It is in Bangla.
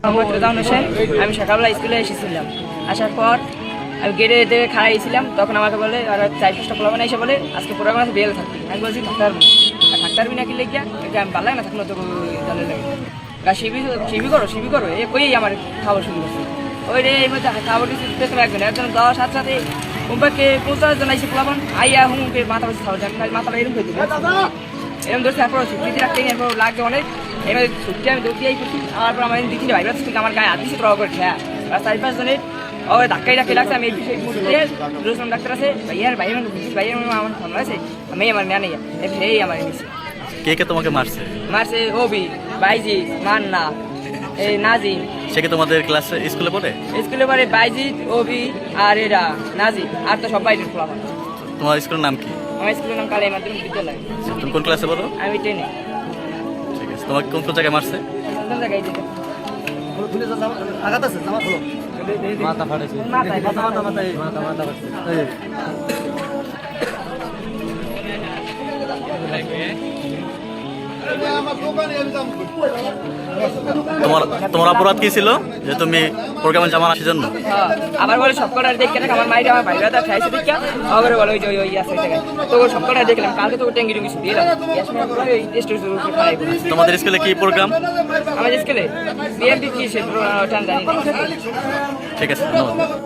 মোহাম্মদ রেজাউল হোসেন। আমি সকালবেলা স্কুলে এসেছিলাম, আসার পর আমি গেটে দিয়ে খাড়াইছিলাম, তখন আমাকে বলে আর 4-5টা পোলাপান এসে বলে আজকে প্রোগ্রাম আছে বিয়েলে থাকবি। আমি বলছি থাকতে পারবি আর থাকতে পারবি না কি লেগে আমি ভালো লাগে না থাকলো তো জানে লাগে শিবি করো এ কই আমার খাবার শুরু করছে। ওই রে এই মধ্যে খাবার কিছু একজন 10 সাথে সাথে মুম্বাইকে 50 জন এসে পোলাপান আইয়া হুমকে মাথা বসে খাওয়া যায় মাথাটা এরকম হয়ে এরকম ধরছে। তারপর ছুটি রাখতে এরপর লাগছে অনেক এবার ছুটি আমি দৌড় দিয়েই করছি। তারপর আমার দিদি ভাই আমার গায়ে হাত দিচ্ছে ট্র করে খেয়া 4-5 জনের ওই ধাক্কাই রাখছে। আমি এই বিষয়ে মুহূর্তে রোজন ডাক্তার আছে ভাইয়ার আমার সামনে আছে আমি আমার নেয়া নেই এই আমার নিচ্ছে। কে কে তোমাকে মারছে? মারছে ওবি, বাইজি, মান্না, এই নাজিম। সে কি তোমাদের ক্লাসে স্কুলে পড়ে? স্কুলে পড়ে বাইজিৎ, ওবি আর এরা নাজিম আর তো সব বাইরের খোলা। তোমার স্কুলের নাম কি? আমার স্কুলের নাম কালাই মাধ্যমিক বিদ্যালয়। তুমি কোন ক্লাসে পড়ো? আমি 10-এ। ঠিক আছে, তোমাকে কোন কোন জায়গায় মারছে? কোন জায়গায় দিতে আঘাত আছে জামা খোলো মাথা ফাটেছে মাথায় মাথা তোমার অপরাধ কি ছিল যে তুমি প্রোগ্রামে জামা আসার জন্য? আবার বলে সবকটা দেখে না আমার মাইরে আমার ভাইরা তার খাইছে দেখে আবার বলে ওই যে ওই আছে তো সবকটা দেখলাম কালকে তো ট্যাঙ্গি টুঙ্গি দিয়ে তোমাদের স্কুলে কি প্রোগ্রাম? আমাদের স্কুলে বিএমপি কি সে জানি না। ঠিক আছে, ধন্যবাদ।